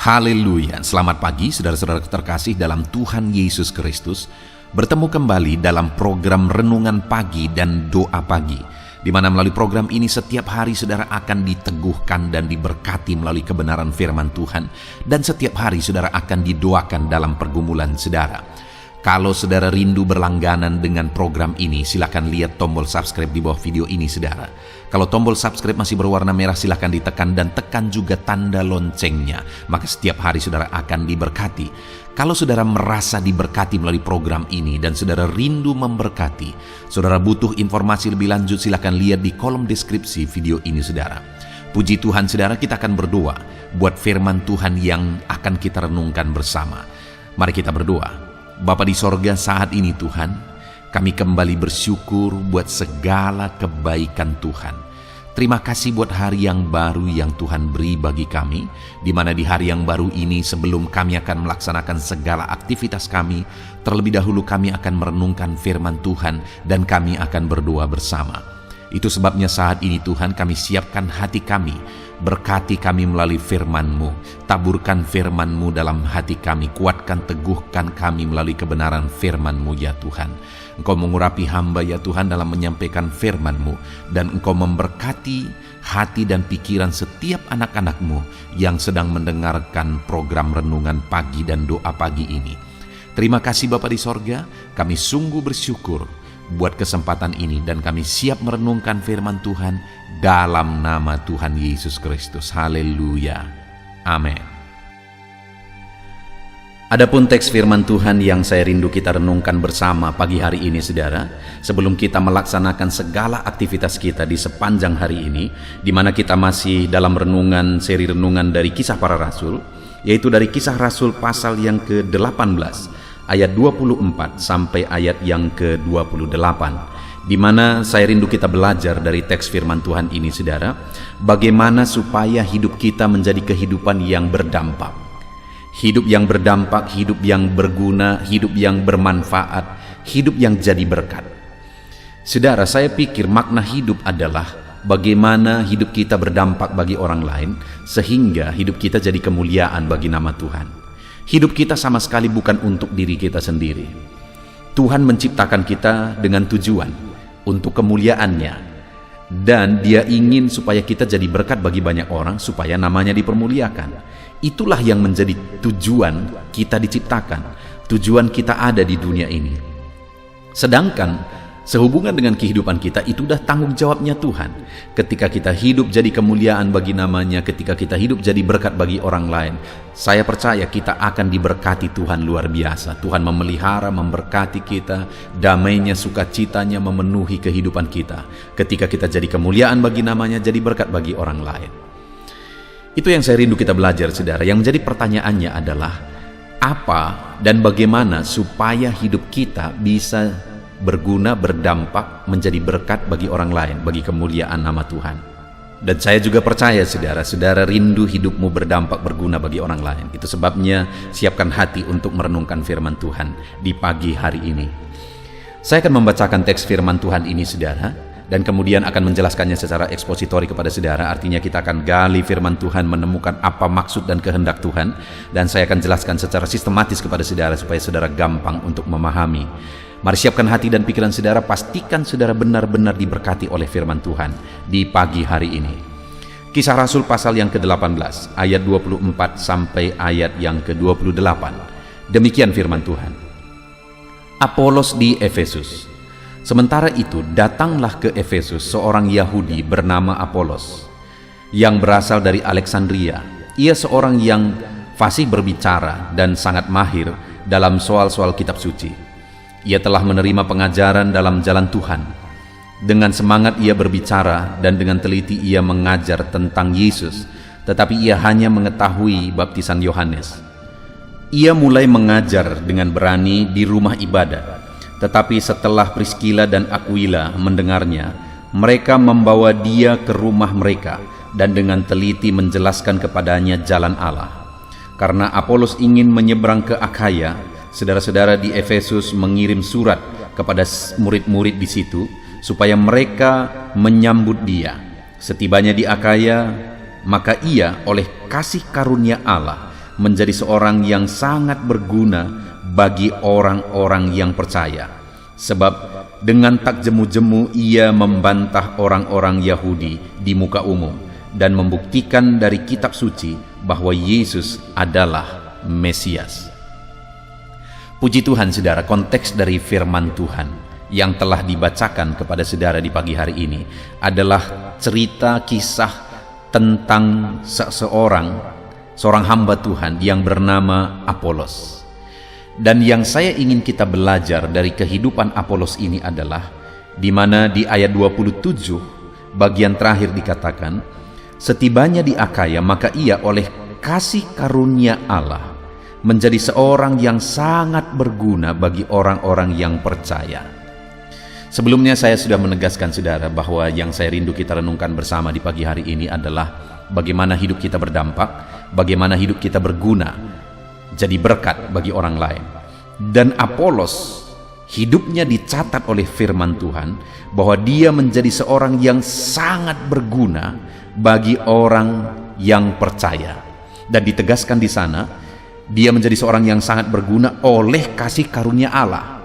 Haleluya, selamat pagi saudara-saudara terkasih dalam Tuhan Yesus Kristus. Bertemu kembali dalam program Renungan Pagi dan Doa Pagi, di mana melalui program ini setiap hari saudara akan diteguhkan dan diberkati melalui kebenaran firman Tuhan. Dan setiap hari saudara akan didoakan dalam pergumulan saudara. Kalau saudara rindu berlangganan dengan program ini, silakan lihat tombol subscribe di bawah video ini saudara. Kalau tombol subscribe masih berwarna merah, silakan ditekan dan tekan juga tanda loncengnya. Maka setiap hari saudara akan diberkati. Kalau saudara merasa diberkati melalui program ini dan saudara rindu memberkati, saudara butuh informasi lebih lanjut, silakan lihat di kolom deskripsi video ini saudara. Puji Tuhan saudara, kita akan berdoa buat firman Tuhan yang akan kita renungkan bersama. Mari kita berdoa. Bapa di sorga, saat ini Tuhan, kami kembali bersyukur buat segala kebaikan Tuhan. Terima kasih buat hari yang baru yang Tuhan beri bagi kami, di mana di hari yang baru ini sebelum kami akan melaksanakan segala aktivitas kami, terlebih dahulu kami akan merenungkan firman Tuhan dan kami akan berdoa bersama. Itu sebabnya saat ini Tuhan kami siapkan hati kami, berkati kami melalui firman-Mu, taburkan firman-Mu dalam hati kami, kuatkan teguhkan kami melalui kebenaran firman-Mu ya Tuhan. Engkau mengurapi hamba ya Tuhan dalam menyampaikan firman-Mu, dan Engkau memberkati hati dan pikiran setiap anak-anak-Mu yang sedang mendengarkan program Renungan Pagi dan Doa Pagi ini. Terima kasih Bapa di sorga, kami sungguh bersyukur buat kesempatan ini dan kami siap merenungkan firman Tuhan dalam nama Tuhan Yesus Kristus. Haleluya. Amin. Adapun teks firman Tuhan yang saya rindu kita renungkan bersama pagi hari ini saudara, sebelum kita melaksanakan segala aktivitas kita di sepanjang hari ini, di mana kita masih dalam renungan seri renungan dari Kisah Para Rasul, yaitu dari Kisah Rasul pasal yang ke-18 ayat 24 sampai ayat yang ke-28, di mana saya rindu kita belajar dari teks firman Tuhan ini saudara, bagaimana supaya hidup kita menjadi kehidupan yang berdampak. Hidup yang berdampak, hidup yang berguna, hidup yang bermanfaat, hidup yang jadi berkat. Saudara, saya pikir makna hidup adalah bagaimana hidup kita berdampak bagi orang lain, sehingga hidup kita jadi kemuliaan bagi nama Tuhan. Hidup kita sama sekali bukan untuk diri kita sendiri. Tuhan menciptakan kita dengan tujuan untuk kemuliaannya, dan Dia ingin supaya kita jadi berkat bagi banyak orang, supaya namanya dipermuliakan. Itulah yang menjadi tujuan kita diciptakan, tujuan kita ada di dunia ini. Sedangkan sehubungan dengan kehidupan kita, itu udah tanggung jawabnya Tuhan. Ketika kita hidup jadi kemuliaan bagi namanya, ketika kita hidup jadi berkat bagi orang lain, saya percaya kita akan diberkati Tuhan luar biasa. Tuhan memelihara, memberkati kita, damainya, sukacitanya memenuhi kehidupan kita. Ketika kita jadi kemuliaan bagi namanya, jadi berkat bagi orang lain. Itu yang saya rindu kita belajar saudara. Yang menjadi pertanyaannya adalah, apa dan bagaimana supaya hidup kita bisa berguna, berdampak, menjadi berkat bagi orang lain, bagi kemuliaan nama Tuhan. Dan saya juga percaya saudara rindu hidupmu berdampak, berguna bagi orang lain. Itu sebabnya siapkan hati untuk merenungkan firman Tuhan di pagi hari ini. Saya akan membacakan teks firman Tuhan ini saudara, dan kemudian akan menjelaskannya secara ekspositori kepada saudara. Artinya kita akan gali firman Tuhan, menemukan apa maksud dan kehendak Tuhan, dan saya akan jelaskan secara sistematis kepada saudara supaya saudara gampang untuk memahami. Mari siapkan hati dan pikiran saudara, pastikan saudara benar-benar diberkati oleh firman Tuhan di pagi hari ini. Kisah Rasul pasal yang ke-18 ayat 24 sampai ayat yang ke-28. Demikian firman Tuhan. Apolos di Efesus. Sementara itu datanglah ke Efesus seorang Yahudi bernama Apolos, yang berasal dari Alexandria. Ia seorang yang fasih berbicara dan sangat mahir dalam soal-soal kitab suci. Ia telah menerima pengajaran dalam jalan Tuhan. Dengan semangat ia berbicara dan dengan teliti ia mengajar tentang Yesus, tetapi ia hanya mengetahui baptisan Yohanes. Ia mulai mengajar dengan berani di rumah ibadat. Tetapi setelah Priskila dan Aquila mendengarnya, mereka membawa dia ke rumah mereka dan dengan teliti menjelaskan kepadanya jalan Allah. Karena Apolos ingin menyeberang ke Akhaya, saudara-saudara di Efesus mengirim surat kepada murid-murid di situ supaya mereka menyambut dia. Setibanya di Akhaya, maka ia oleh kasih karunia Allah menjadi seorang yang sangat berguna bagi orang-orang yang percaya. Sebab dengan tak jemu-jemu ia membantah orang-orang Yahudi di muka umum dan membuktikan dari kitab suci bahwa Yesus adalah Mesias. Puji Tuhan saudara, konteks dari firman Tuhan yang telah dibacakan kepada saudara di pagi hari ini adalah cerita kisah tentang seorang hamba Tuhan yang bernama Apolos. Dan yang saya ingin kita belajar dari kehidupan Apolos ini adalah di mana di ayat 27 bagian terakhir dikatakan, setibanya di Akaya maka ia oleh kasih karunia Allah menjadi seorang yang sangat berguna bagi orang-orang yang percaya. Sebelumnya saya sudah menegaskan saudara bahwa yang saya rindu kita renungkan bersama di pagi hari ini adalah bagaimana hidup kita berdampak, bagaimana hidup kita berguna, jadi berkat bagi orang lain. Dan Apolos, hidupnya dicatat oleh firman Tuhan bahwa dia menjadi seorang yang sangat berguna bagi orang yang percaya. Dan ditegaskan di sana, dia menjadi seorang yang sangat berguna oleh kasih karunia Allah.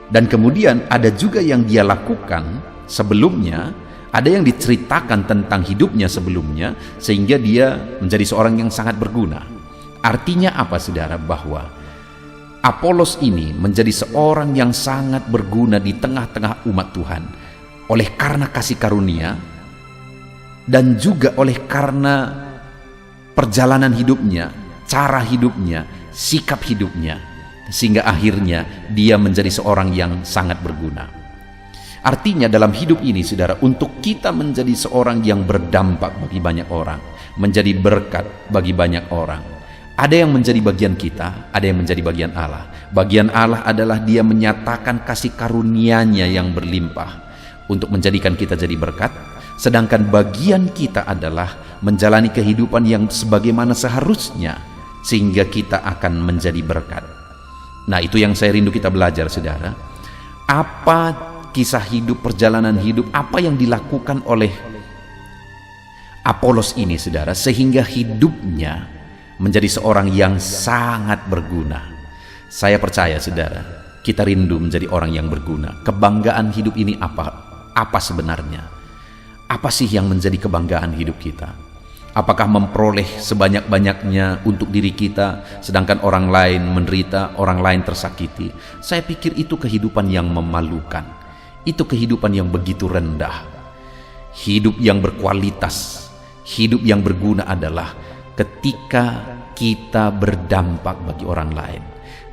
Dan kemudian ada juga yang dia lakukan sebelumnya, ada yang diceritakan tentang hidupnya sebelumnya, sehingga dia menjadi seorang yang sangat berguna. Artinya apa saudara? Bahwa Apolos ini menjadi seorang yang sangat berguna di tengah-tengah umat Tuhan oleh karena kasih karunia dan juga oleh karena perjalanan hidupnya, cara hidupnya, sikap hidupnya, sehingga akhirnya dia menjadi seorang yang sangat berguna. Artinya dalam hidup ini saudara, untuk kita menjadi seorang yang berdampak bagi banyak orang, menjadi berkat bagi banyak orang, ada yang menjadi bagian kita, ada yang menjadi bagian Allah. Bagian Allah adalah dia menyatakan kasih karunia-Nya yang berlimpah untuk menjadikan kita jadi berkat, sedangkan bagian kita adalah menjalani kehidupan yang sebagaimana seharusnya sehingga kita akan menjadi berkat. Nah, itu yang saya rindu kita belajar saudara. Apa kisah hidup, perjalanan hidup, apa yang dilakukan oleh Apolos ini saudara, sehingga hidupnya menjadi seorang yang sangat berguna. Saya percaya saudara, kita rindu menjadi orang yang berguna. Kebanggaan hidup ini apa sebenarnya? Apa sih yang menjadi kebanggaan hidup kita? Apakah memperoleh sebanyak-banyaknya untuk diri kita, sedangkan orang lain menderita, orang lain tersakiti? Saya pikir itu kehidupan yang memalukan. Itu kehidupan yang begitu rendah. Hidup yang berkualitas, hidup yang berguna adalah ketika kita berdampak bagi orang lain.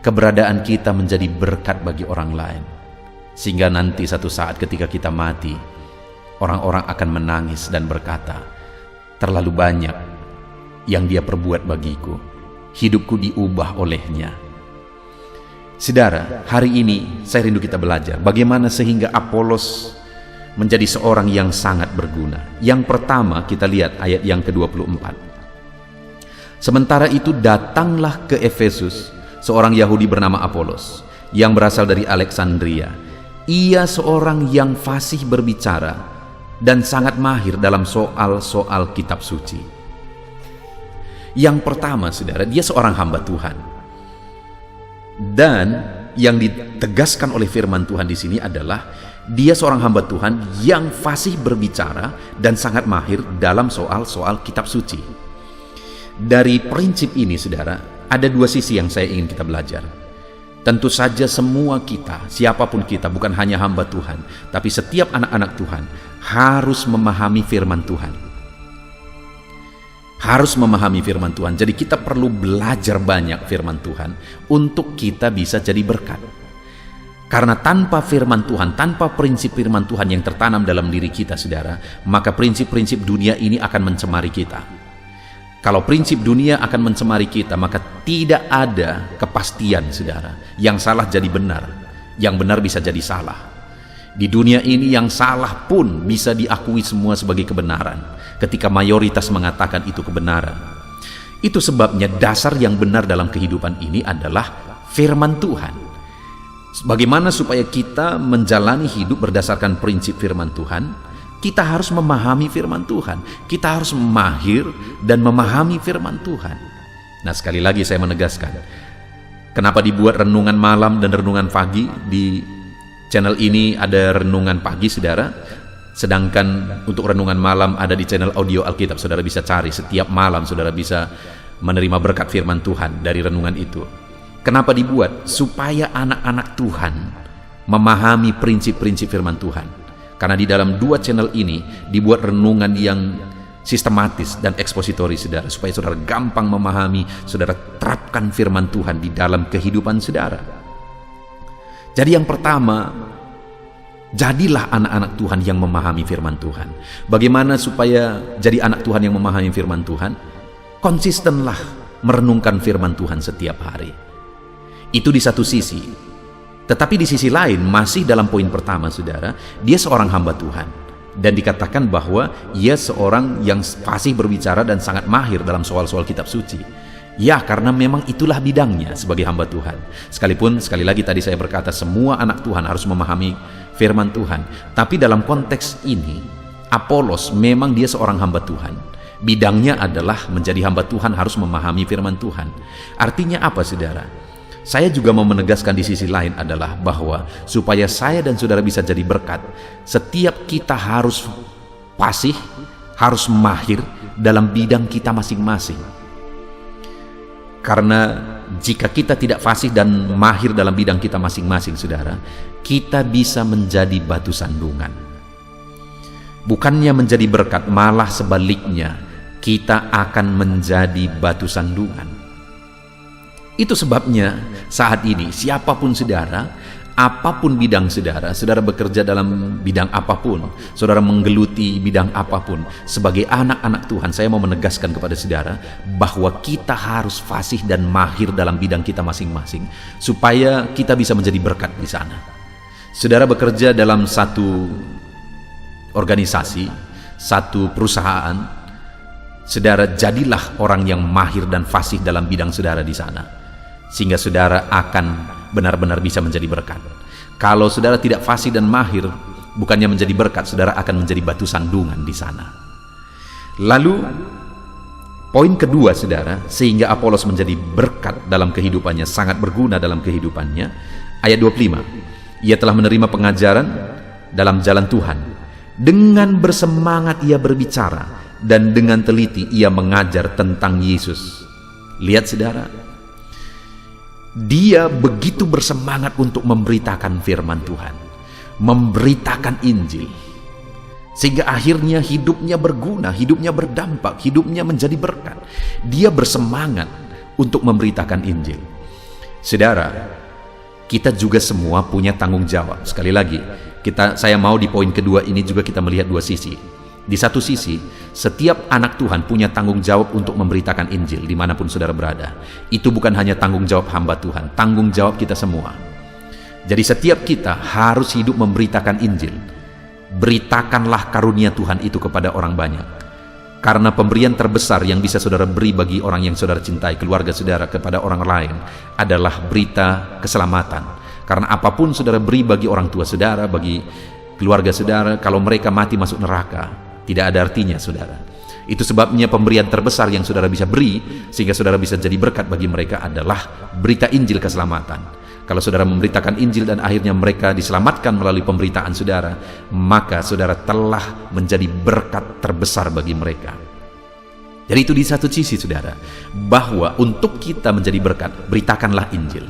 Keberadaan kita menjadi berkat bagi orang lain. Sehingga nanti satu saat ketika kita mati, orang-orang akan menangis dan berkata, terlalu banyak yang dia perbuat bagiku, hidupku diubah olehnya. Saudara, hari ini saya rindu kita belajar bagaimana sehingga Apolos menjadi seorang yang sangat berguna. Yang pertama kita lihat ayat yang ke-24. Sementara itu datanglah ke Efesus seorang Yahudi bernama Apolos yang berasal dari Alexandria. Ia seorang yang fasih berbicara dan sangat mahir dalam soal-soal kitab suci. Yang pertama saudara, dia seorang hamba Tuhan. Dan yang ditegaskan oleh firman Tuhan di sini adalah dia seorang hamba Tuhan yang fasih berbicara dan sangat mahir dalam soal-soal kitab suci. Dari prinsip ini saudara, ada dua sisi yang saya ingin kita belajar. Tentu saja semua kita, siapapun kita, bukan hanya hamba Tuhan, tapi setiap anak-anak Tuhan harus memahami firman Tuhan. Harus memahami firman Tuhan. Jadi kita perlu belajar banyak firman Tuhan untuk kita bisa jadi berkat. Karena tanpa firman Tuhan, tanpa prinsip firman Tuhan yang tertanam dalam diri kita saudara, maka prinsip-prinsip dunia ini akan mencemari kita. Kalau prinsip dunia akan mencemari kita, maka tidak ada kepastian saudara. Yang salah jadi benar, yang benar bisa jadi salah. Di dunia ini yang salah pun bisa diakui semua sebagai kebenaran ketika mayoritas mengatakan itu kebenaran. Itu sebabnya dasar yang benar dalam kehidupan ini adalah firman Tuhan. Bagaimana supaya kita menjalani hidup berdasarkan prinsip firman Tuhan? Kita harus memahami firman Tuhan. Kita harus mahir dan memahami firman Tuhan. Nah, sekali lagi saya menegaskan, kenapa dibuat renungan malam dan renungan pagi? Di channel ini ada renungan pagi, saudara, sedangkan untuk renungan malam ada di channel audio Alkitab. Saudara bisa cari setiap malam, saudara bisa menerima berkat firman Tuhan dari renungan itu. Kenapa dibuat? Supaya anak-anak Tuhan memahami prinsip-prinsip firman Tuhan. Karena di dalam dua channel ini dibuat renungan yang sistematis dan ekspositori, saudara, supaya saudara gampang memahami, saudara terapkan firman Tuhan di dalam kehidupan saudara. Jadi yang pertama, jadilah anak-anak Tuhan yang memahami firman Tuhan. Bagaimana supaya jadi anak Tuhan yang memahami firman Tuhan? Konsistenlah merenungkan firman Tuhan setiap hari. Itu di satu sisi. Tetapi di sisi lain, masih dalam poin pertama, saudara, dia seorang hamba Tuhan. Dan dikatakan bahwa ia seorang yang fasih berbicara dan sangat mahir dalam soal-soal kitab suci. Ya, karena memang itulah bidangnya sebagai hamba Tuhan. Sekalipun, sekali lagi tadi saya berkata, semua anak Tuhan harus memahami firman Tuhan. Tapi dalam konteks ini, Apolos memang dia seorang hamba Tuhan. Bidangnya adalah menjadi hamba Tuhan, harus memahami firman Tuhan. Artinya apa, saudara? Saya juga mau menegaskan di sisi lain adalah bahwa supaya saya dan saudara bisa jadi berkat, setiap kita harus fasih, harus mahir dalam bidang kita masing-masing. Karena jika kita tidak fasih dan mahir dalam bidang kita masing-masing, saudara, kita bisa menjadi batu sandungan. Bukannya menjadi berkat, malah sebaliknya, kita akan menjadi batu sandungan. Itu sebabnya saat ini siapapun saudara, apapun bidang saudara, saudara bekerja dalam bidang apapun, saudara menggeluti bidang apapun, sebagai anak-anak Tuhan, saya mau menegaskan kepada saudara bahwa kita harus fasih dan mahir dalam bidang kita masing-masing, supaya kita bisa menjadi berkat di sana. Saudara bekerja dalam satu organisasi, satu perusahaan, saudara jadilah orang yang mahir dan fasih dalam bidang saudara di sana, sehingga saudara akan benar-benar bisa menjadi berkat. Kalau saudara tidak fasih dan mahir, bukannya menjadi berkat, saudara akan menjadi batu sandungan di sana. Lalu poin kedua, saudara, sehingga Apolos menjadi berkat dalam kehidupannya, sangat berguna dalam kehidupannya. Ayat 25, ia telah menerima pengajaran dalam jalan Tuhan. Dengan bersemangat ia berbicara, dan dengan teliti ia mengajar tentang Yesus. Lihat, saudara, dia begitu bersemangat untuk memberitakan firman Tuhan, memberitakan Injil, sehingga akhirnya hidupnya berguna, hidupnya berdampak, hidupnya menjadi berkat. Dia bersemangat untuk memberitakan Injil. Saudara, kita juga semua punya tanggung jawab. Sekali lagi, saya mau di poin kedua ini juga kita melihat dua sisi. Di satu sisi, setiap anak Tuhan punya tanggung jawab untuk memberitakan Injil dimanapun saudara berada. Itu bukan hanya tanggung jawab hamba Tuhan, tanggung jawab kita semua. Jadi setiap kita harus hidup memberitakan Injil. Beritakanlah karunia Tuhan itu kepada orang banyak. Karena pemberian terbesar yang bisa saudara beri bagi orang yang saudara cintai, keluarga saudara, kepada orang lain, adalah berita keselamatan. Karena apapun saudara beri bagi orang tua saudara, bagi keluarga saudara, kalau mereka mati masuk neraka, tidak ada artinya, saudara. Itu sebabnya pemberian terbesar yang saudara bisa beri, sehingga saudara bisa jadi berkat bagi mereka, adalah berita Injil keselamatan. Kalau saudara memberitakan Injil dan akhirnya mereka diselamatkan melalui pemberitaan saudara, maka saudara telah menjadi berkat terbesar bagi mereka. Jadi itu di satu sisi, saudara, bahwa untuk kita menjadi berkat, beritakanlah Injil.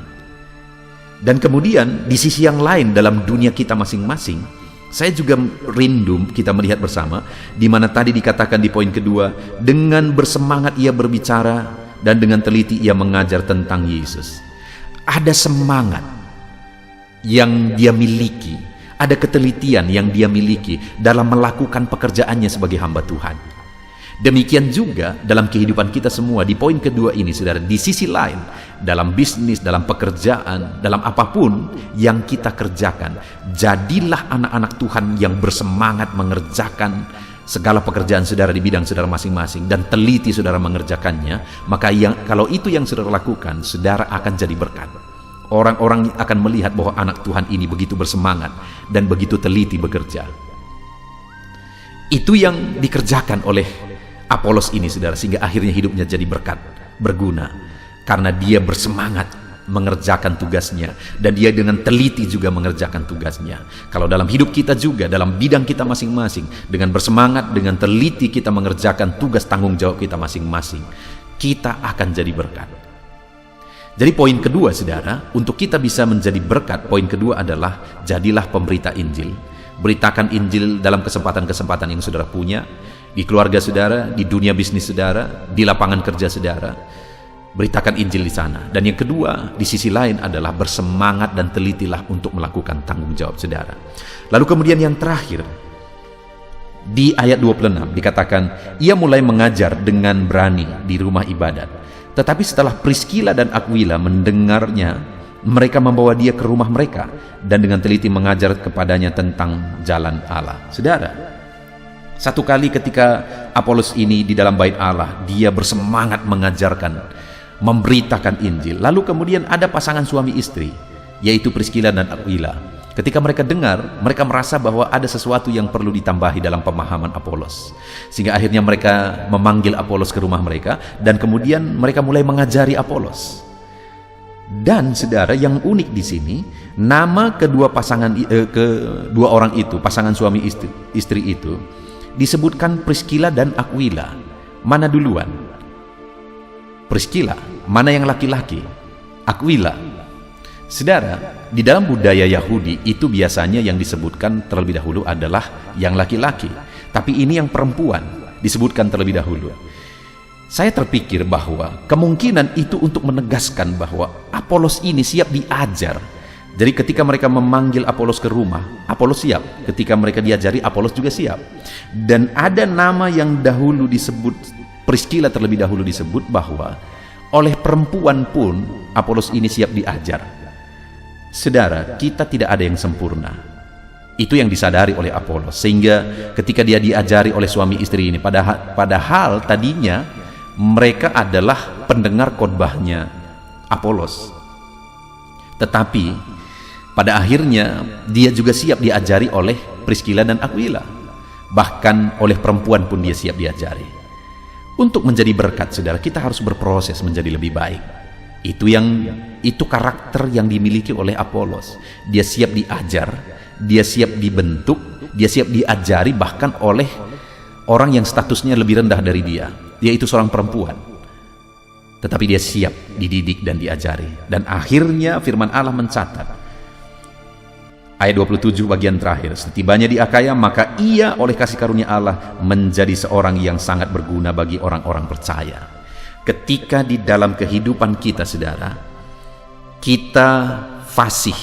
Dan kemudian di sisi yang lain, dalam dunia kita masing-masing, saya juga rindu kita melihat bersama, di mana tadi dikatakan di poin kedua, dengan bersemangat ia berbicara dan dengan teliti ia mengajar tentang Yesus. Ada semangat yang dia miliki, ada ketelitian yang dia miliki dalam melakukan pekerjaannya sebagai hamba Tuhan. Demikian juga dalam kehidupan kita semua. Di poin kedua ini, saudara, di sisi lain, dalam bisnis, dalam pekerjaan, dalam apapun yang kita kerjakan, jadilah anak-anak Tuhan yang bersemangat mengerjakan segala pekerjaan saudara di bidang saudara masing-masing, dan teliti saudara mengerjakannya. Maka kalau itu yang saudara lakukan, saudara akan jadi berkat. Orang-orang akan melihat bahwa anak Tuhan ini begitu bersemangat dan begitu teliti bekerja. Itu yang dikerjakan oleh Apolos ini, saudara, sehingga akhirnya hidupnya jadi berkat berguna karena dia bersemangat mengerjakan tugasnya dan dia dengan teliti juga mengerjakan tugasnya. Kalau dalam hidup kita juga, dalam bidang kita masing-masing, dengan bersemangat, dengan teliti kita mengerjakan tugas tanggung jawab kita masing-masing, kita akan jadi berkat. Jadi poin kedua saudara, untuk kita bisa menjadi berkat, poin kedua adalah jadilah pemberita Injil. Beritakan Injil dalam kesempatan-kesempatan yang saudara punya, di keluarga saudara, di dunia bisnis saudara, di lapangan kerja saudara. Beritakan Injil di sana. Dan yang kedua, di sisi lain adalah bersemangat dan telitilah untuk melakukan tanggung jawab saudara. Lalu kemudian yang terakhir, di ayat 26 dikatakan, ia mulai mengajar dengan berani di rumah ibadat. Tetapi setelah Priskila dan Aquila mendengarnya, mereka membawa dia ke rumah mereka dan dengan teliti mengajar kepadanya tentang jalan Allah. Saudara, satu kali ketika Apolos ini di dalam bait Allah, dia bersemangat mengajarkan, memberitakan Injil. Lalu kemudian ada pasangan suami istri, yaitu Priskila dan Aquila. Ketika mereka dengar, mereka merasa bahwa ada sesuatu yang perlu ditambahi dalam pemahaman Apolos. Sehingga akhirnya mereka memanggil Apolos ke rumah mereka dan kemudian mereka mulai mengajari Apolos. Dan saudara, yang unik di sini, nama kedua orang itu, pasangan suami istri itu, disebutkan Priskila dan Aquila. Mana duluan? Priskila. Mana yang laki-laki? Aquila. Saudara, di dalam budaya Yahudi itu biasanya yang disebutkan terlebih dahulu adalah yang laki-laki, tapi ini yang perempuan disebutkan terlebih dahulu. Saya terpikir bahwa kemungkinan itu untuk menegaskan bahwa Apolos ini siap diajar. Jadi ketika mereka memanggil Apolos ke rumah, Apolos siap. Ketika mereka diajari, Apolos juga siap. Dan ada nama yang dahulu disebut, Priskila terlebih dahulu disebut bahwa oleh perempuan pun Apolos ini siap diajar. Saudara, kita tidak ada yang sempurna. Itu yang disadari oleh Apolos. Sehingga ketika dia diajari oleh suami istri ini, padahal tadinya mereka adalah pendengar khotbahnya Apolos. Tetapi pada akhirnya dia juga siap diajari oleh Priskila dan Aquila. Bahkan oleh perempuan pun dia siap diajari. Untuk menjadi berkat, saudara, kita harus berproses menjadi lebih baik. Itu karakter yang dimiliki oleh Apolos. Dia siap diajar, dia siap dibentuk, dia siap diajari bahkan oleh orang yang statusnya lebih rendah dari dia, yaitu seorang perempuan. Tetapi dia siap dididik dan diajari. Dan akhirnya firman Allah mencatat, ayat 27 bagian terakhir, setibanya di Akaya, maka ia oleh kasih karunia Allah menjadi seorang yang sangat berguna bagi orang-orang percaya. Ketika di dalam kehidupan kita, saudara, kita fasih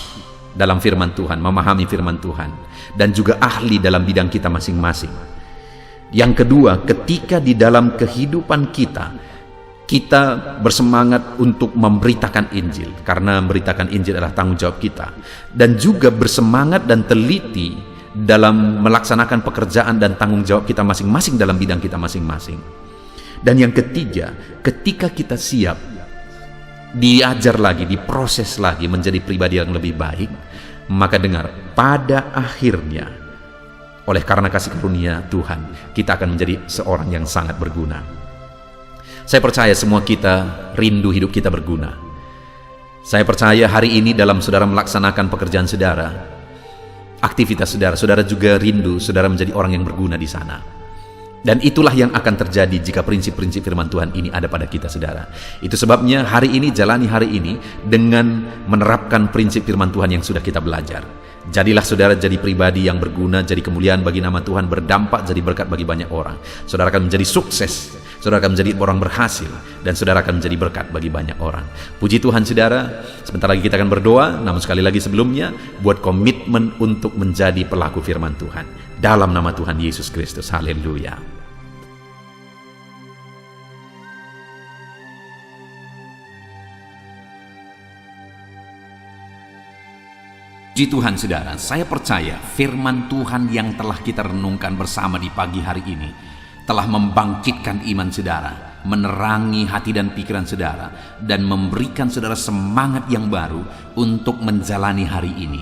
dalam firman Tuhan, memahami firman Tuhan, dan juga ahli dalam bidang kita masing-masing. Yang kedua, ketika di dalam kehidupan kita bersemangat untuk memberitakan Injil, karena memberitakan Injil adalah tanggung jawab kita, dan juga bersemangat dan teliti dalam melaksanakan pekerjaan dan tanggung jawab kita masing-masing dalam bidang kita masing-masing. Dan yang ketiga, ketika kita siap diajar lagi, diproses lagi menjadi pribadi yang lebih baik, maka dengar, pada akhirnya oleh karena kasih karunia Tuhan, kita akan menjadi seorang yang sangat berguna. Saya percaya semua kita rindu hidup kita berguna. Saya percaya hari ini dalam saudara melaksanakan pekerjaan saudara, aktivitas saudara, saudara juga rindu saudara menjadi orang yang berguna di sana. Dan itulah yang akan terjadi jika prinsip-prinsip firman Tuhan ini ada pada kita, saudara. Itu sebabnya hari ini, jalani hari ini dengan menerapkan prinsip firman Tuhan yang sudah kita belajar. Jadilah saudara jadi pribadi yang berguna, jadi kemuliaan bagi nama Tuhan, berdampak, jadi berkat bagi banyak orang. Saudara akan menjadi sukses, saudara akan menjadi orang berhasil, dan saudara akan menjadi berkat bagi banyak orang. Puji Tuhan, saudara. Sebentar lagi kita akan berdoa, namun sekali lagi sebelumnya, buat komitmen untuk menjadi pelaku firman Tuhan. Dalam nama Tuhan Yesus Kristus, haleluya. Puji Tuhan, saudara, saya percaya firman Tuhan yang telah kita renungkan bersama di pagi hari ini telah membangkitkan iman saudara, menerangi hati dan pikiran saudara, dan memberikan saudara semangat yang baru untuk menjalani hari ini.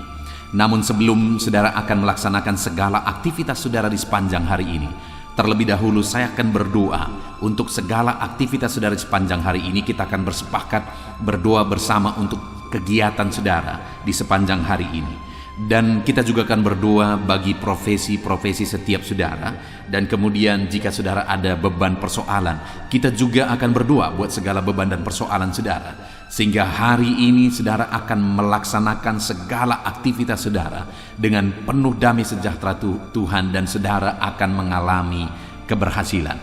Namun sebelum saudara akan melaksanakan segala aktivitas saudara di sepanjang hari ini, Terlebih dahulu saya akan berdoa untuk segala aktivitas saudara sepanjang hari ini. Kita akan bersepakat berdoa bersama untuk kegiatan saudara di sepanjang hari ini. Dan kita juga akan berdoa bagi profesi-profesi setiap saudara. Dan kemudian jika saudara ada beban persoalan, kita juga akan berdoa buat segala beban dan persoalan saudara. Sehingga hari ini saudara akan melaksanakan segala aktivitas saudara dengan penuh damai sejahtera Tuhan, dan saudara akan mengalami keberhasilan.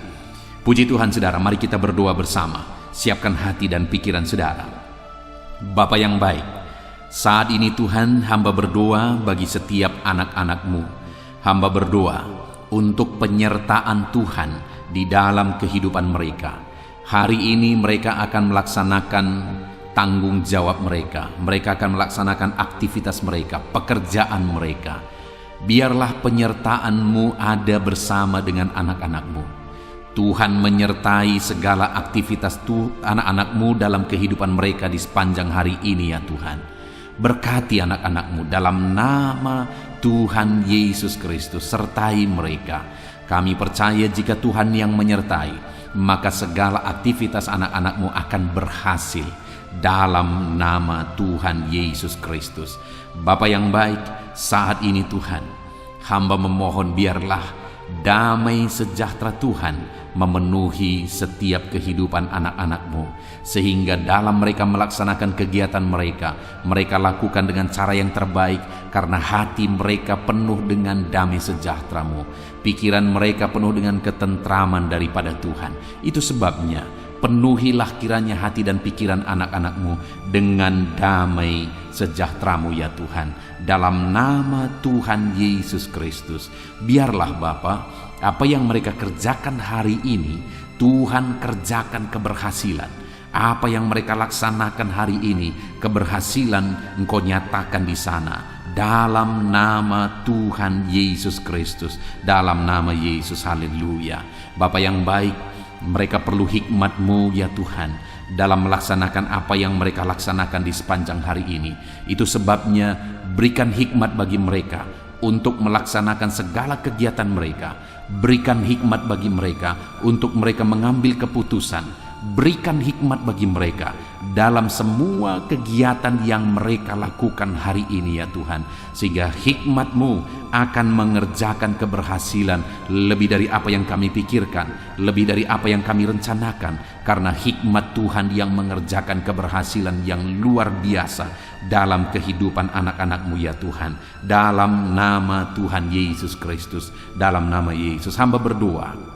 Puji Tuhan saudara, mari kita berdoa bersama. Siapkan hati dan pikiran saudara. Bapa yang baik, saat ini Tuhan, hamba berdoa bagi setiap anak-anak-Mu. Hamba berdoa untuk penyertaan Tuhan di dalam kehidupan mereka. Hari ini mereka akan melaksanakan tanggung jawab mereka. Mereka akan melaksanakan aktivitas mereka, pekerjaan mereka. Biarlah penyertaan-Mu ada bersama dengan anak-anak-Mu. Tuhan menyertai segala aktivitas anak-anak-Mu dalam kehidupan mereka di sepanjang hari ini ya Tuhan. Berkati anak-anak-Mu dalam nama Tuhan Yesus Kristus, sertai mereka. Kami percaya jika Tuhan yang menyertai, maka segala aktivitas anak-anak-Mu akan berhasil dalam nama Tuhan Yesus Kristus. Bapa yang baik, saat ini Tuhan, hamba memohon biarlah damai sejahtera Tuhan memenuhi setiap kehidupan anak-anak-Mu, sehingga dalam mereka melaksanakan kegiatan mereka, mereka lakukan dengan cara yang terbaik, karena hati mereka penuh dengan damai sejahtera-Mu, pikiran mereka penuh dengan ketentraman daripada Tuhan. Itu sebabnya penuhilah kiranya hati dan pikiran anak-anak-Mu dengan damai sejahtera-Mu ya Tuhan, dalam nama Tuhan Yesus Kristus. Biarlah Bapa, apa yang mereka kerjakan hari ini, Tuhan kerjakan keberhasilan. Apa yang mereka laksanakan hari ini, keberhasilan Engkau nyatakan di sana, dalam nama Tuhan Yesus Kristus, dalam nama Yesus. Haleluya. Bapa yang baik, mereka perlu hikmat-Mu ya Tuhan dalam melaksanakan apa yang mereka laksanakan di sepanjang hari ini. Itu sebabnya berikan hikmat bagi mereka untuk melaksanakan segala kegiatan mereka. Berikan hikmat bagi mereka untuk mereka mengambil keputusan. Berikan hikmat bagi mereka dalam semua kegiatan yang mereka lakukan hari ini ya Tuhan, sehingga hikmat-Mu akan mengerjakan keberhasilan lebih dari apa yang kami pikirkan, lebih dari apa yang kami rencanakan, karena hikmat Tuhan yang mengerjakan keberhasilan yang luar biasa dalam kehidupan anak-anak-Mu ya Tuhan. Dalam nama Tuhan Yesus Kristus, dalam nama Yesus hamba berdoa.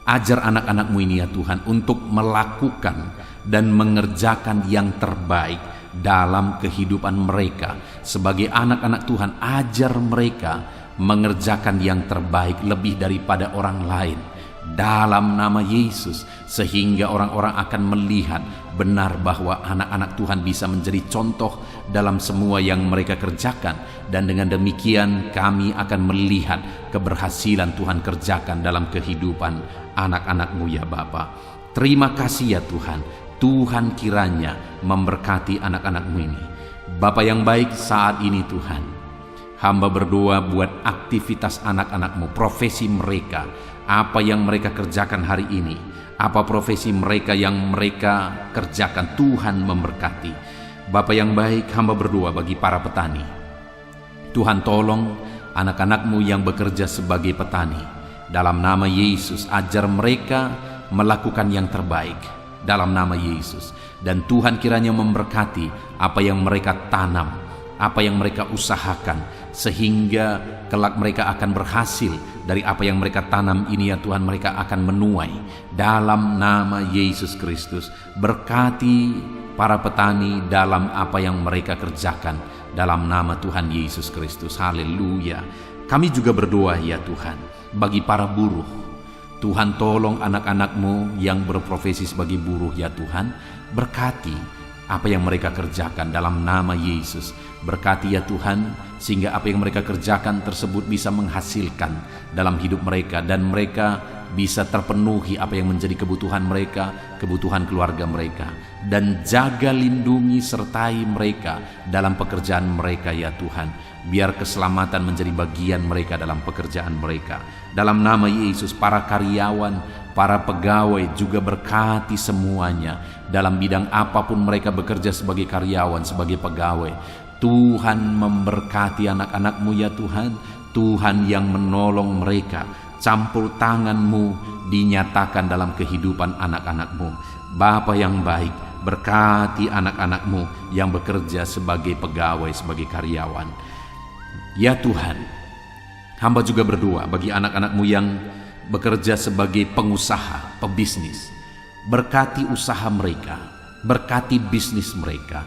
Ajar anak-anak-Mu ini ya Tuhan untuk melakukan dan mengerjakan yang terbaik dalam kehidupan mereka. Sebagai anak-anak Tuhan, ajar mereka mengerjakan yang terbaik lebih daripada orang lain dalam nama Yesus, sehingga orang-orang akan melihat benar bahwa anak-anak Tuhan bisa menjadi contoh dalam semua yang mereka kerjakan. Dan dengan demikian kami akan melihat keberhasilan Tuhan kerjakan dalam kehidupan anak-anak-Mu ya Bapa. Terima kasih ya Tuhan. Tuhan kiranya memberkati anak-anak-Mu ini. Bapa yang baik, saat ini Tuhan, hamba berdoa buat aktivitas anak-anak-Mu, profesi mereka, apa yang mereka kerjakan hari ini, apa profesi mereka yang mereka kerjakan, Tuhan memberkati. Bapa yang baik, hamba berdoa bagi para petani. Tuhan tolong anak-anak-Mu yang bekerja sebagai petani. Dalam nama Yesus, ajar mereka melakukan yang terbaik dalam nama Yesus. Dan Tuhan kiranya memberkati apa yang mereka tanam, apa yang mereka usahakan, sehingga kelak mereka akan berhasil dari apa yang mereka tanam ini ya Tuhan. Mereka akan menuai dalam nama Yesus Kristus. Berkati para petani dalam apa yang mereka kerjakan dalam nama Tuhan Yesus Kristus. Haleluya. Kami juga berdoa ya Tuhan bagi para buruh. Tuhan tolong anak-anak-Mu yang berprofesi sebagai buruh ya Tuhan. Berkati apa yang mereka kerjakan dalam nama Yesus. Berkati ya Tuhan, sehingga apa yang mereka kerjakan tersebut bisa menghasilkan dalam hidup mereka, dan mereka bisa terpenuhi apa yang menjadi kebutuhan mereka, kebutuhan keluarga mereka. Dan jaga, lindungi, sertai mereka dalam pekerjaan mereka ya Tuhan. Biar keselamatan menjadi bagian mereka dalam pekerjaan mereka. Dalam nama Yesus, para karyawan, para pegawai juga berkati semuanya. Dalam bidang apapun mereka bekerja sebagai karyawan, sebagai pegawai. Tuhan memberkati anak-anak-Mu ya Tuhan. Tuhan yang menolong mereka. Campur tangan-Mu dinyatakan dalam kehidupan anak-anak-Mu. Bapa yang baik, berkati anak-anak-Mu yang bekerja sebagai pegawai, sebagai karyawan. Ya Tuhan, hamba juga berdoa bagi anak-anak-Mu yang bekerja sebagai pengusaha, pebisnis. Berkati usaha mereka, berkati bisnis mereka.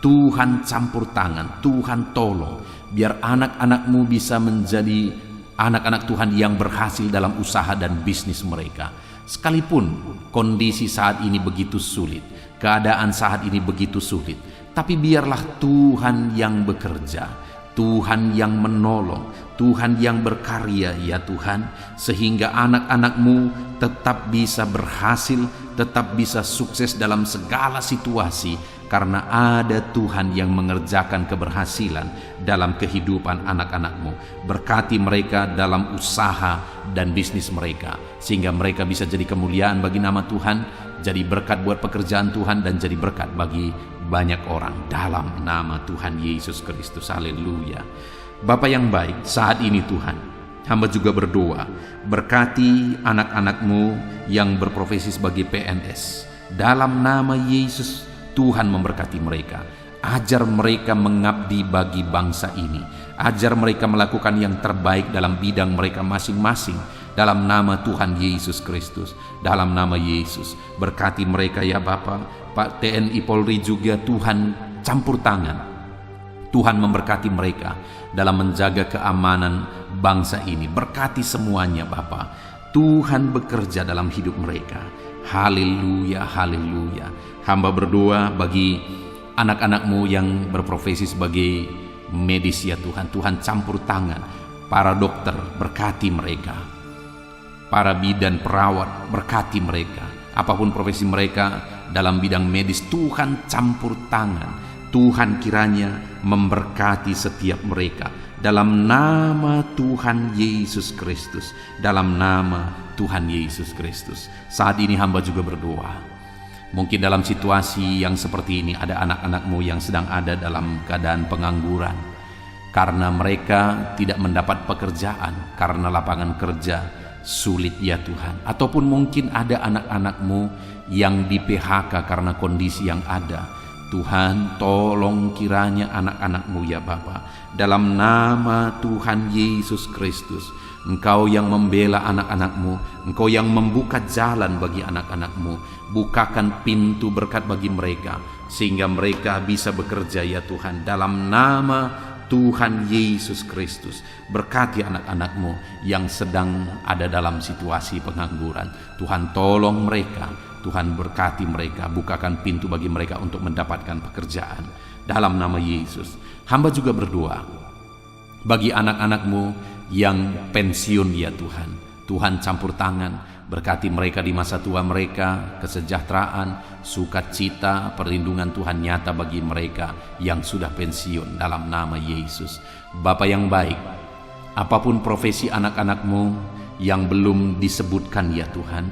Tuhan campur tangan, Tuhan tolong, biar anak-anak-Mu bisa menjadi anak-anak Tuhan yang berhasil dalam usaha dan bisnis mereka. Sekalipun kondisi saat ini begitu sulit, keadaan saat ini begitu sulit, tapi biarlah Tuhan yang bekerja, Tuhan yang menolong, Tuhan yang berkarya ya Tuhan, sehingga anak-anak-Mu tetap bisa berhasil, tetap bisa sukses dalam segala situasi, karena ada Tuhan yang mengerjakan keberhasilan dalam kehidupan anak-anak-Mu. Berkati mereka dalam usaha dan bisnis mereka, sehingga mereka bisa jadi kemuliaan bagi nama Tuhan, jadi berkat buat pekerjaan Tuhan, dan jadi berkat bagi banyak orang dalam nama Tuhan Yesus Kristus. Haleluya. Bapa yang baik, saat ini Tuhan, hamba juga berdoa, berkati anak-anak-Mu yang berprofesi sebagai PNS. Dalam nama Yesus, Tuhan memberkati mereka. Ajar mereka mengabdi bagi bangsa ini. Ajar mereka melakukan yang terbaik dalam bidang mereka masing-masing. Dalam nama Tuhan Yesus Kristus. Dalam nama Yesus, berkati mereka ya Bapa. Pak TNI Polri juga Tuhan campur tangan. Tuhan memberkati mereka dalam menjaga keamanan bangsa ini. Berkati semuanya Bapa. Tuhan bekerja dalam hidup mereka. Haleluya, haleluya. Hamba berdoa bagi anak-anak-Mu yang berprofesi sebagai medis ya Tuhan. Tuhan campur tangan. Para dokter, berkati mereka. Para bidan, perawat, berkati mereka. Apapun profesi mereka dalam bidang medis, Tuhan campur tangan. Tuhan kiranya memberkati setiap mereka. Dalam nama Tuhan Yesus Kristus. Dalam nama Tuhan Yesus Kristus. Saat ini hamba juga berdoa. Mungkin dalam situasi yang seperti ini ada anak-anak-Mu yang sedang ada dalam keadaan pengangguran. Karena mereka tidak mendapat pekerjaan, karena lapangan kerja sulit ya Tuhan. Ataupun mungkin ada anak-anak-Mu yang di PHK karena kondisi yang ada. Tuhan tolong kiranya anak-anak-Mu ya Bapa. Dalam nama Tuhan Yesus Kristus, Engkau yang membela anak-anak-Mu, Engkau yang membuka jalan bagi anak-anak-Mu. Bukakan pintu berkat bagi mereka, sehingga mereka bisa bekerja ya Tuhan. Dalam nama Tuhan Yesus Kristus, berkati anak-anak-Mu yang sedang ada dalam situasi pengangguran. Tuhan tolong mereka, Tuhan berkati mereka, bukakan pintu bagi mereka untuk mendapatkan pekerjaan. Dalam nama Yesus, hamba juga berdoa bagi anak-anak-Mu yang pensiun ya Tuhan. Tuhan campur tangan, berkati mereka di masa tua mereka, kesejahteraan, sukacita, perlindungan Tuhan nyata bagi mereka yang sudah pensiun dalam nama Yesus. Bapa yang baik, apapun profesi anak-anak-Mu yang belum disebutkan ya Tuhan,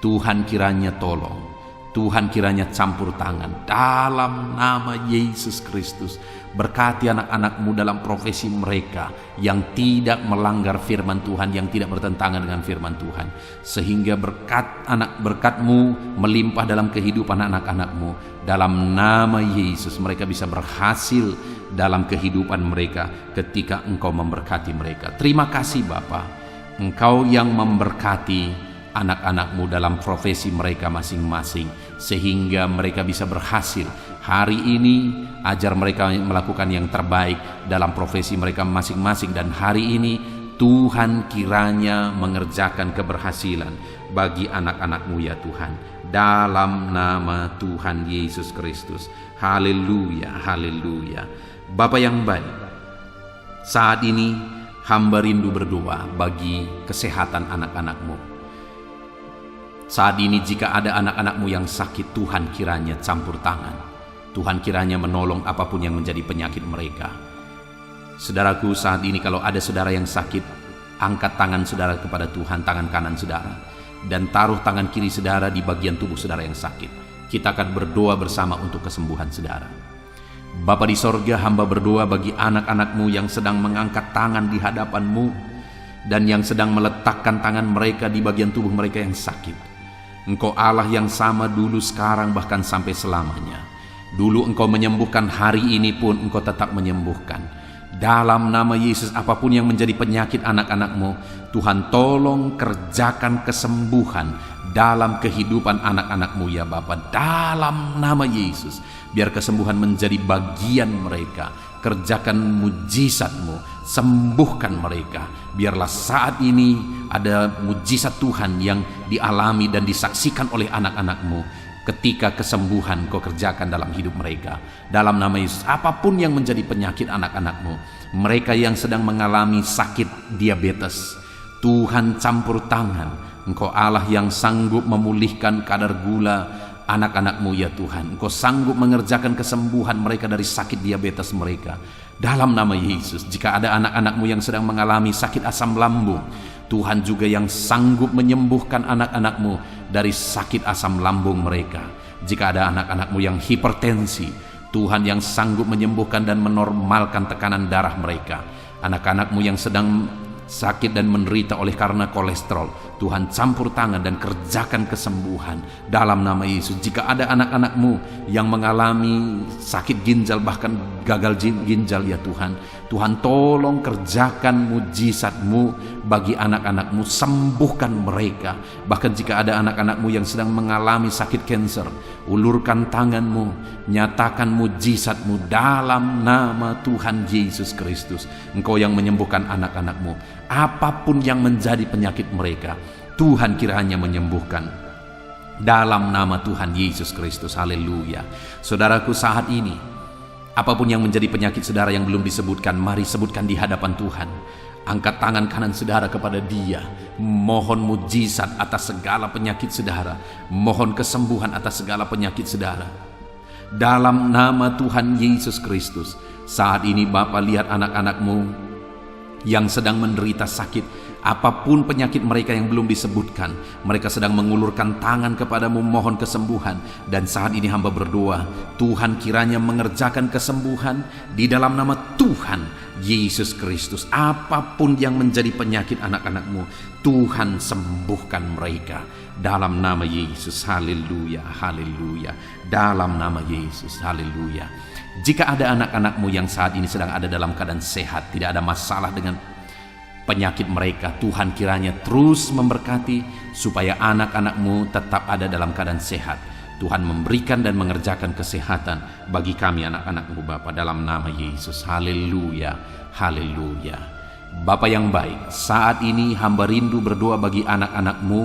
Tuhan kiranya tolong, Tuhan kiranya campur tangan dalam nama Yesus Kristus. Berkati anak-anak-Mu dalam profesi mereka yang tidak melanggar firman Tuhan, yang tidak bertentangan dengan firman Tuhan, sehingga berkat-Mu melimpah dalam kehidupan anak-anak-Mu. Dalam nama Yesus mereka bisa berhasil dalam kehidupan mereka ketika Engkau memberkati mereka. Terima kasih Bapa, Engkau yang memberkati anak-anak-Mu dalam profesi mereka masing-masing, sehingga mereka bisa berhasil. Hari ini ajar mereka melakukan yang terbaik dalam profesi mereka masing-masing, dan hari ini Tuhan kiranya mengerjakan keberhasilan bagi anak-anak-Mu ya Tuhan. Dalam nama Tuhan Yesus Kristus. Haleluya, haleluya. Bapa yang baik, saat ini hamba rindu berdoa bagi kesehatan anak-anak-Mu. Saat ini jika ada anak-anak-Mu yang sakit, Tuhan kiranya campur tangan. Tuhan kiranya menolong apapun yang menjadi penyakit mereka. Saudaraku, saat ini kalau ada saudara yang sakit, angkat tangan saudara kepada Tuhan, tangan kanan saudara, dan taruh tangan kiri saudara di bagian tubuh saudara yang sakit. Kita akan berdoa bersama untuk kesembuhan saudara. Bapa di sorga, hamba berdoa bagi anak-anak-Mu yang sedang mengangkat tangan di hadapan-Mu dan yang sedang meletakkan tangan mereka di bagian tubuh mereka yang sakit. Engkau Allah yang sama dulu, sekarang, bahkan sampai selamanya. Dulu Engkau menyembuhkan, hari ini pun Engkau tetap menyembuhkan. Dalam nama Yesus, apapun yang menjadi penyakit anak-anak-Mu, Tuhan tolong kerjakan kesembuhan dalam kehidupan anak-anak-Mu ya Bapa. Dalam nama Yesus, biar kesembuhan menjadi bagian mereka. Kerjakan mujizat-Mu, sembuhkan mereka. Biarlah saat ini ada mujizat Tuhan yang dialami dan disaksikan oleh anak-anak-Mu. Ketika kesembuhan Kau kerjakan dalam hidup mereka. Dalam nama Yesus, apapun yang menjadi penyakit anak-anak-Mu, mereka yang sedang mengalami sakit diabetes, Tuhan campur tangan. Engkau Allah yang sanggup memulihkan kadar gula anak-anak-Mu ya Tuhan. Engkau sanggup mengerjakan kesembuhan mereka dari sakit diabetes mereka. Dalam nama Yesus, jika ada anak-anak-Mu yang sedang mengalami sakit asam lambung, Tuhan juga yang sanggup menyembuhkan anak-anak-Mu dari sakit asam lambung mereka. Jika ada anak-anak-Mu yang hipertensi, Tuhan yang sanggup menyembuhkan dan menormalkan tekanan darah mereka. Anak-anak-Mu yang sedang sakit dan menderita oleh karena kolesterol, Tuhan campur tangan dan kerjakan kesembuhan dalam nama Yesus. Jika ada anak-anak-Mu yang mengalami sakit ginjal, bahkan gagal ginjal ya Tuhan, Tuhan tolong kerjakan mujizat-Mu bagi anak-anak-Mu, sembuhkan mereka. Bahkan jika ada anak-anak-Mu yang sedang mengalami sakit kanker, ulurkan tangan-Mu, nyatakan mujizat-Mu dalam nama Tuhan Yesus Kristus. Engkau yang menyembuhkan anak-anak-Mu. Apapun yang menjadi penyakit mereka, Tuhan kiranya menyembuhkan dalam nama Tuhan Yesus Kristus. Haleluya. Saudaraku, saat ini apapun yang menjadi penyakit saudara yang belum disebutkan, mari sebutkan di hadapan Tuhan. Angkat tangan kanan saudara kepada Dia. Mohon mujizat atas segala penyakit saudara. Mohon kesembuhan atas segala penyakit saudara. Dalam nama Tuhan Yesus Kristus. Saat ini Bapa, lihat anak-anak-Mu yang sedang menderita sakit, apapun penyakit mereka yang belum disebutkan, mereka sedang mengulurkan tangan kepadamu mohon kesembuhan. Dan saat ini hamba berdoa, Tuhan kiranya mengerjakan kesembuhan di dalam nama Tuhan Yesus Kristus. Apapun yang menjadi penyakit anak-anak-Mu, Tuhan sembuhkan mereka dalam nama Yesus. Haleluya, haleluya. Dalam nama Yesus, haleluya. Jika ada anak-anak-Mu yang saat ini sedang ada dalam keadaan sehat, tidak ada masalah dengan penyakit mereka, Tuhan kiranya terus memberkati supaya anak-anak-Mu tetap ada dalam keadaan sehat. Tuhan memberikan dan mengerjakan kesehatan bagi kami anak-anak-Mu Bapa, dalam nama Yesus. Haleluya, haleluya. Bapa yang baik, saat ini hamba rindu berdoa bagi anak-anak-Mu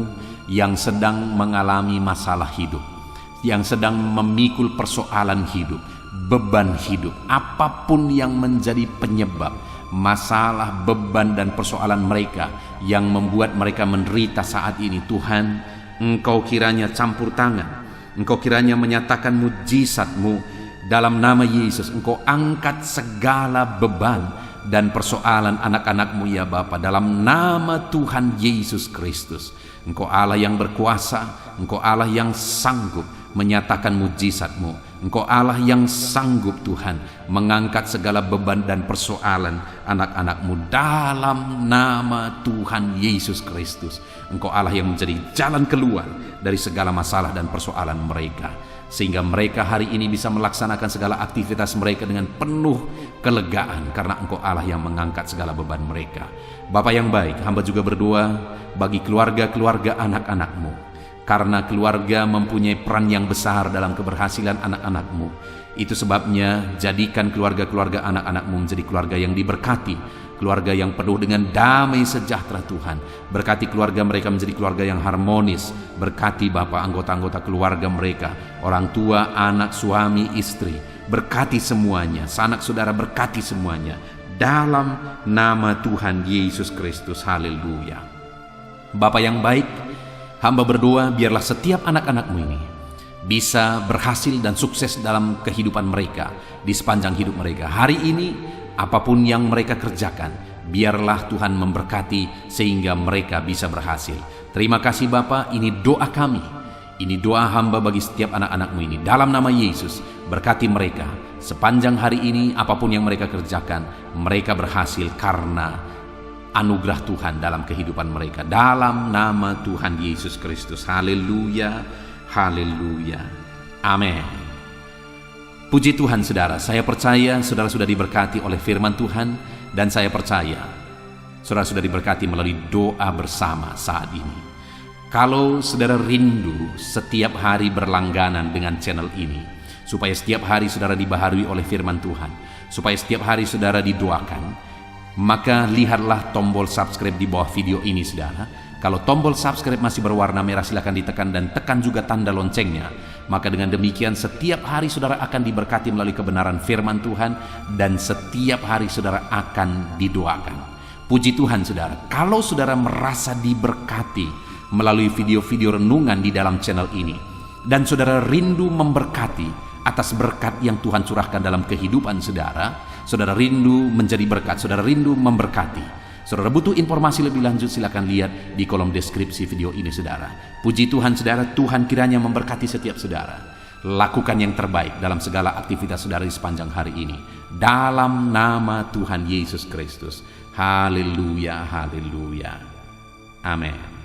yang sedang mengalami masalah hidup, yang sedang memikul persoalan hidup, beban hidup, apapun yang menjadi penyebab masalah, beban dan persoalan mereka yang membuat mereka menderita saat ini. Tuhan, Engkau kiranya campur tangan, Engkau kiranya menyatakan mujizat-Mu dalam nama Yesus. Engkau angkat segala beban dan persoalan anak-anak-Mu ya Bapa, dalam nama Tuhan Yesus Kristus. Engkau Allah yang berkuasa, Engkau Allah yang sanggup menyatakan mujizat-Mu. Engkau Allah yang sanggup Tuhan mengangkat segala beban dan persoalan anak-anak-Mu dalam nama Tuhan Yesus Kristus. Engkau Allah yang menjadi jalan keluar dari segala masalah dan persoalan mereka, sehingga mereka hari ini bisa melaksanakan segala aktivitas mereka dengan penuh kelegaan, karena Engkau Allah yang mengangkat segala beban mereka. Bapa yang baik, hamba juga berdoa bagi keluarga-keluarga anak-anak-Mu, karena keluarga mempunyai peran yang besar dalam keberhasilan anak-anak-Mu. Itu sebabnya jadikan keluarga-keluarga anak-anak-Mu menjadi keluarga yang diberkati, keluarga yang penuh dengan damai sejahtera Tuhan. Berkati keluarga mereka menjadi keluarga yang harmonis. Berkati Bapa anggota-anggota keluarga mereka, orang tua, anak, suami, istri. Berkati semuanya, sanak saudara, berkati semuanya dalam nama Tuhan Yesus Kristus. Haleluya. Bapa yang baik, Hamba berdoa biarlah setiap anak-anak-Mu ini bisa berhasil dan sukses dalam kehidupan mereka di sepanjang hidup mereka. Hari ini apapun yang mereka kerjakan, biarlah Tuhan memberkati sehingga mereka bisa berhasil. Terima kasih Bapa, ini doa kami. Ini doa hamba bagi setiap anak-anak-Mu ini. Dalam nama Yesus, berkati mereka. Sepanjang hari ini apapun yang mereka kerjakan, mereka berhasil karena anugerah Tuhan dalam kehidupan mereka. Dalam nama Tuhan Yesus Kristus. Haleluya. Haleluya. Amin. Puji Tuhan saudara, saya percaya saudara sudah diberkati oleh firman Tuhan, dan saya percaya saudara sudah diberkati melalui doa bersama saat ini. Kalau saudara rindu setiap hari berlangganan dengan channel ini, supaya setiap hari saudara dibaharui oleh firman Tuhan, supaya setiap hari saudara didoakan, maka lihatlah tombol subscribe di bawah video ini saudara. Kalau tombol subscribe masih berwarna merah, silakan ditekan dan tekan juga tanda loncengnya. Maka dengan demikian setiap hari saudara akan diberkati melalui kebenaran firman Tuhan, dan setiap hari saudara akan didoakan. Puji Tuhan saudara, kalau saudara merasa diberkati melalui video-video renungan di dalam channel ini, dan saudara rindu memberkati atas berkat yang Tuhan curahkan dalam kehidupan saudara, saudara rindu menjadi berkat, saudara rindu memberkati, saudara butuh informasi lebih lanjut, silakan lihat di kolom deskripsi video ini saudara. Puji Tuhan saudara, Tuhan kiranya memberkati setiap saudara. Lakukan yang terbaik dalam segala aktivitas saudara di sepanjang hari ini. Dalam nama Tuhan Yesus Kristus. Haleluya, haleluya. Amin.